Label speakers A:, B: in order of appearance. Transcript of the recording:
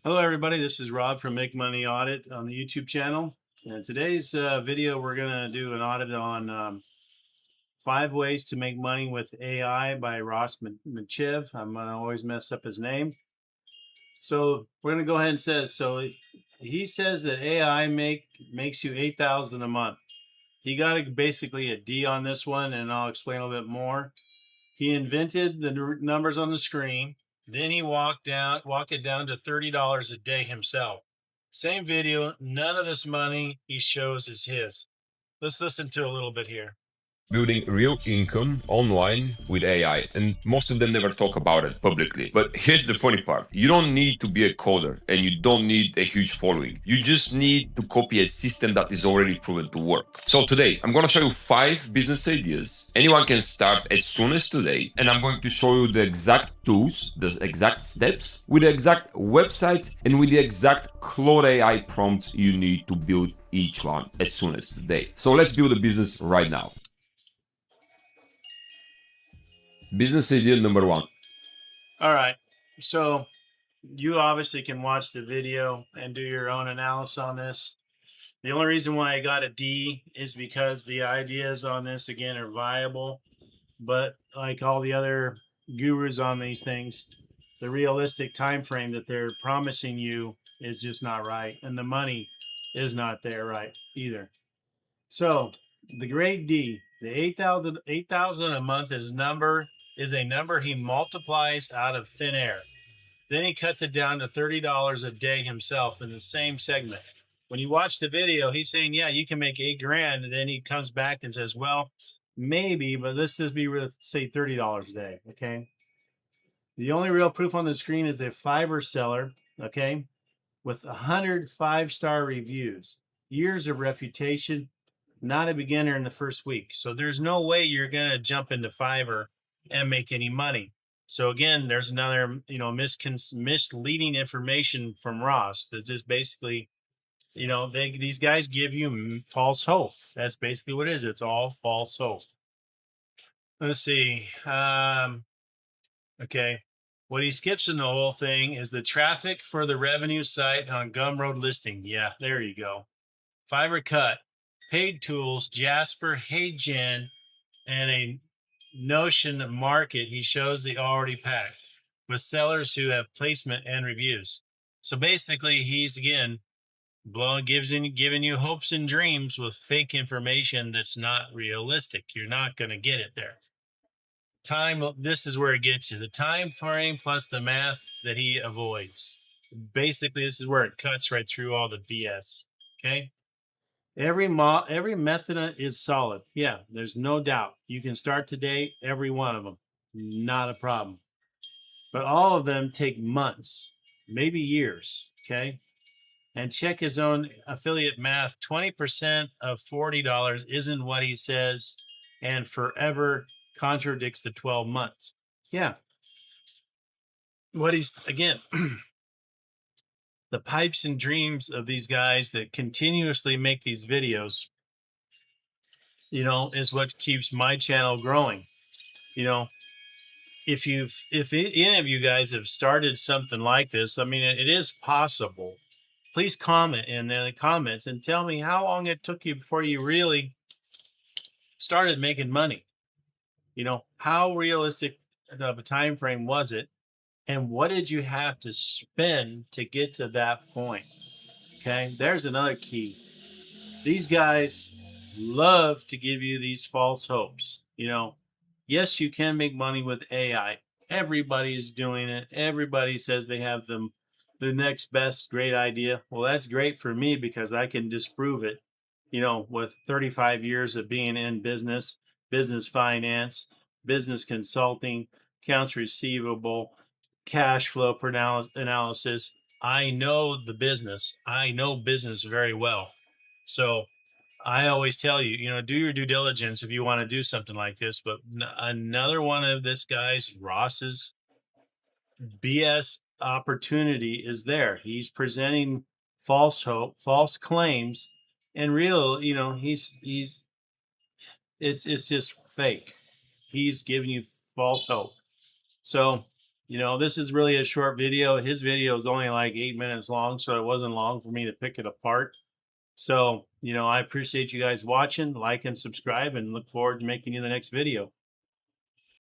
A: Hello, everybody. This is Rob from Make Money Audit on the YouTube channel. And today's video, we're going to do an audit on 5 ways to make money with AI by Minchev. I'm going to always mess up his name. So we're going to go ahead and say, so he says that AI makes you 8,000 a month. He got basically a D on this one, and I'll explain a little bit more. He invented the numbers on the screen. Then he walked it down to $30 a day himself. Same video. None of this money he shows is his. Let's listen to a little bit here.
B: Building real income online with AI, and most of them never talk about it publicly. But here's the funny part: you don't need to be a coder and you don't need a huge following. You just need to copy a system that is already proven to work. So today I'm going to show you 5 business ideas anyone can start as soon as today, and I'm going to show you the exact tools, the exact steps, with the exact websites, and with the exact Claude AI prompts you need to build each one as soon as today. So let's build a business right now. Business idea number 1.
A: All right. So you obviously can watch the video and do your own analysis on this. The only reason why I got a D is because the ideas on this, again, are viable. But like all the other gurus on these things, the realistic time frame that they're promising you is just not right, and the money is not there right either. So the great D, the 8,000 a month is a number he multiplies out of thin air. Then he cuts it down to $30 a day himself in the same segment. When you watch the video, he's saying, yeah, you can make 8 grand. And then he comes back and says, well, maybe, but let's just be real, say $30 a day. Okay. The only real proof on the screen is a Fiverr seller. Okay. With 100 5-star reviews, years of reputation, not a beginner in the first week. So there's no way you're going to jump into Fiverr and make any money. So again, there's another, misleading information from Ross that just basically, these guys give you false hope. That's basically what it is. It's all false hope. Let's see. Okay. What he skips in the whole thing is the traffic for the revenue site on Gumroad listing. Yeah, there you go. Fiverr cut, paid tools, Jasper, HeyGen, and a Notion market. He shows the already packed with sellers who have placement and reviews. So basically, he's again giving you hopes and dreams with fake information that's not realistic. You're not going to get it there. This is where it gets you. The time frame plus the math that he avoids. Basically, this is where it cuts right through all the BS. Okay. Every method is solid. Yeah, there's no doubt. You can start today, every one of them. Not a problem. But all of them take months, maybe years. Okay. And check his own affiliate math. 20% of $40 isn't what he says, and forever contradicts the 12 months. Yeah. What he's, again, the pipes and dreams of these guys that continuously make these videos, is what keeps my channel growing. You know, if any of you guys have started something like this, I mean, it is possible. Please comment in the comments and tell me how long it took you before you really started making money. How realistic of a time frame was it, and what did you have to spend to get to that point? Okay, there's another key. These guys love to give you these false hopes. Yes, you can make money with AI. Everybody's doing it. Everybody says they have the next best great idea. Well, that's great for me because I can disprove it, with 35 years of being in business, business finance, business consulting, accounts receivable, cash flow analysis. I know the business. I know business very well. So I always tell you, do your due diligence if you want to do something like this. But another one of this guy's, Ross's BS opportunity is there. He's presenting false hope, false claims, and it's just fake. He's giving you false hope. So, this is really a short video. His video is only like 8 minutes long, so it wasn't long for me to pick it apart. So, I appreciate you guys watching, like and subscribe, and look forward to making you the next video.